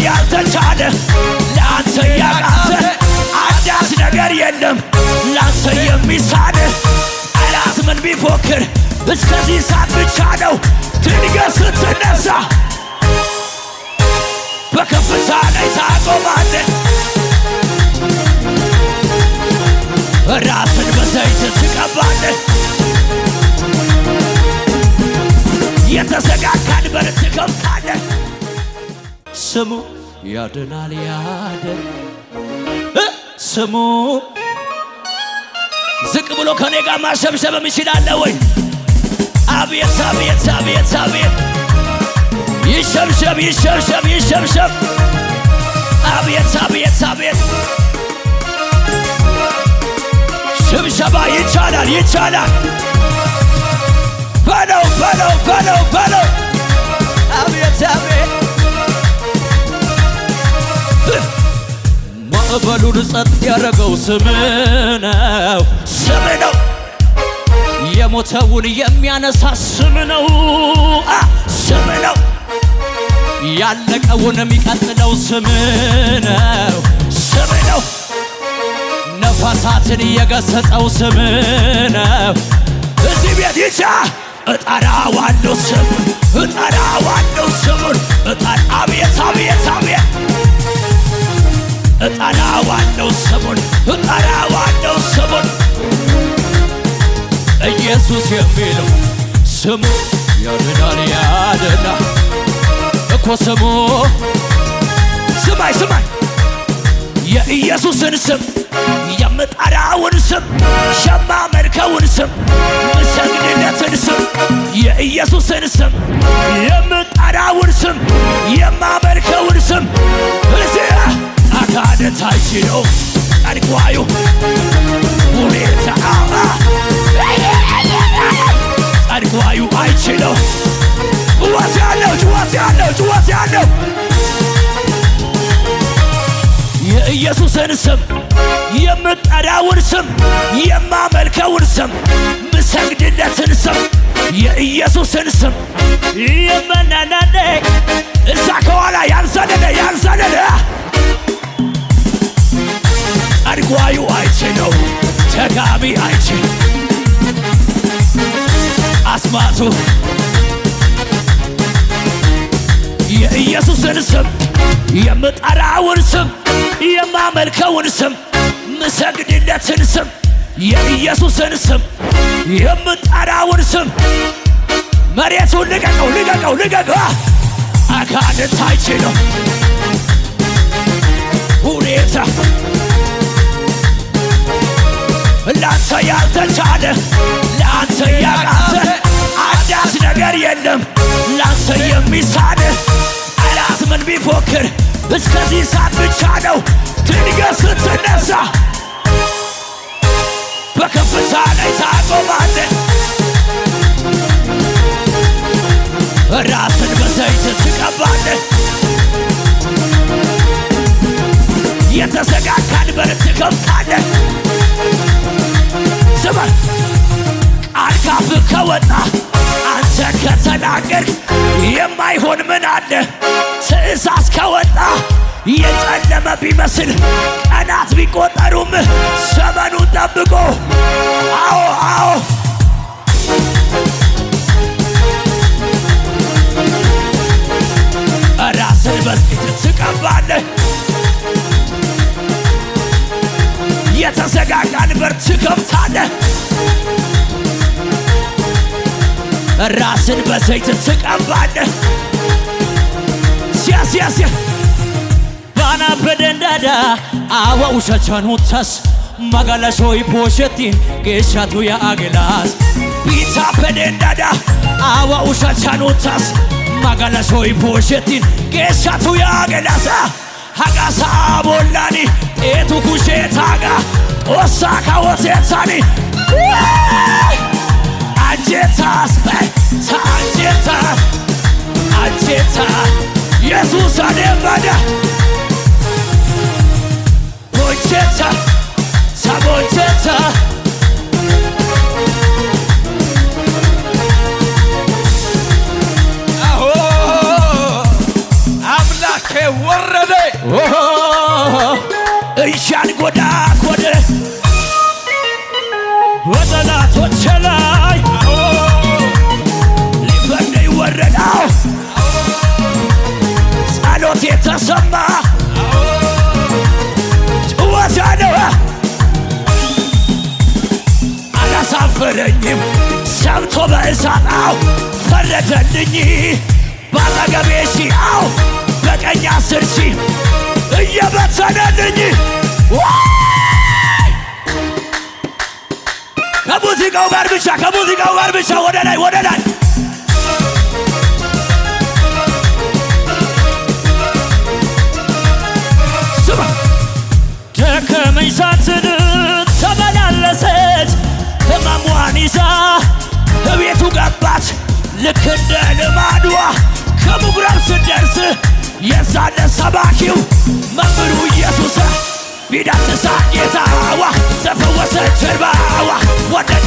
ያልተቻለ ለአንተ ያቃተ አንዳች ነገር የለም ላንተ የሚሳነ ጠላት ምን ቢፎክር እስከዚህ ሰዓት ብቻ ነው ድንገት ስትነሳ በከፍታ ላይ ታቆማለህ ራስን በዘይት ትቀባለህ የተዘጋጋን በር ትከፍታለህ ስሙ ያድናል ያድን ስሙ ዝቅ ብሎ ከኔ ጋር ማሸብሸብ ይችላል ወይ አቤት አቤት አቤት አቤት ይሸብሸብ ይሸብሸብ ይሸብሸብ አቤት አቤት አቤት ሽብሸባ ይቻላል ይቻላል በለው በለው በለው በለው አቤት አቤት ማዕበሉን ጸጥ ያደረገው ስም ነው ስም ነው የሞተውን የሚያነሳ ስም ነው ስም ነው ያለቀውን የሚቀጥለው ስም ነው ስም ነው ነፋሳትን የገሰጸው ስም ነው እዚህ ቤት ይቻ እጠራዋለሁ ስሙን እጠራዋለሁ ስሙን አቤት አቤት አቤት እጠራዋለሁ ስሙን እጠራዋለሁ ስሙን ኢየሱስ የሚለው ስሙ ያድናል ያድናል እኮ ስሙ ስማይ ስማይ የኢየሱስን ስም የምጠራውን ስም የማመልከውን ስም ምሰግድለትን ስም የኢየሱስን ስም የምጠራውን ስም የማመልከውን ስም እዚያ አጋንንት አይችለው ጠንቋዩ ሁኔታ ጠንቋዩ አይችለው ጭዋት ያለው ጭዋት ያለው ጭዋት ያለው የኢየሱስን ስም የምጠራውን ስም የማመልከውን ስም ምሰግድለትን ስም የኢየሱስን ስም የመናናነ እዛ ከኋላ ያልዘለለ ያልዘለለ ጠንቋዩ አይችለው ተጋቢ አይችል አስማቱ የኢየሱስን ስም የምጠራውን ስም የማመልከውን ስም ምሰግድለትን ስም የኢየሱስን ስም የምጠራውን ስም መሬቱን ልቀቀው ልቀቀው ልቀቀው አጋንንት አይችለው ሁኔታ ላንተ ያልተቻለ ለአንተ ያቃተ አንዳች ነገር የለም ላንተ የሚሳነ ጠላት ምን ቢፎክር እስከዚህ ሰዓት ብቻ ነው ድንገት ስትነሳ በከፍታ ላይ ታቆማለህ ራስን በዘይት ትቀባለህ የተዘጋጋን በር ትከፍታለህ ስማ ቃል ካፍህ ከወጣ አንተ ከተናገርክ የማይሆን ምን አለ ትእዛዝ ከወጣ የጨለመ ቢመስል ቀናት ቢቆጠሩም ዘመኑን ጠብቆ አዎ አዎ ራስን በዘይት ትቀባለህ የተዘጋጋን በር ትከፍታለህ ራስን በዘይት ትቀባለህ ሲያሲያሲያ ባና በደንዳዳ አዋው ሸቸኑተስ ማጋላሾይ ፖሸቲን ጌሻቱ ያአገላስ ቢታ በደንዳዳ አዋው ሸቸኑተስ ማጋላሾይ ፖሸቲን ጌሻቱ ያአገላስ ሀጋሳ ቦላኒ ጤቱ ኩሼታጋ ጦሳ ካወሴታኒ አንጀታስ አንጀታ አንጀታ ኢየሱስ አደባዳ ቦንጀታ ሳቦንጀታ አምላኬ ወረ እያንጎዳጎደ በጠላቶቼ ላይ ሊፈርድ ወረደው ጸሎቴ ተሰማ ጭወቴ ነው አላሳፈረኝም ሰምቶ በእሳጣው ፈረደልኝ ባጠገቤ ሺአው በቀኝ 10 ሺህ እየበተነልኝ ከሙዚቃው ጋር ብቻ ወደ ላይ ስማ ደከመኝ ሳትል ተመላለሰች ሕመሟን ይዛ በቤቱ ገባች ልክ እንደ ልማዷ ከምኩራብ ስትደርስ የዛለ ሰባኪው መምህሩ ኢየሱስ ቢዳስሳ ጌታዋ ተፈወሰች ጀርባዋ ወደቀ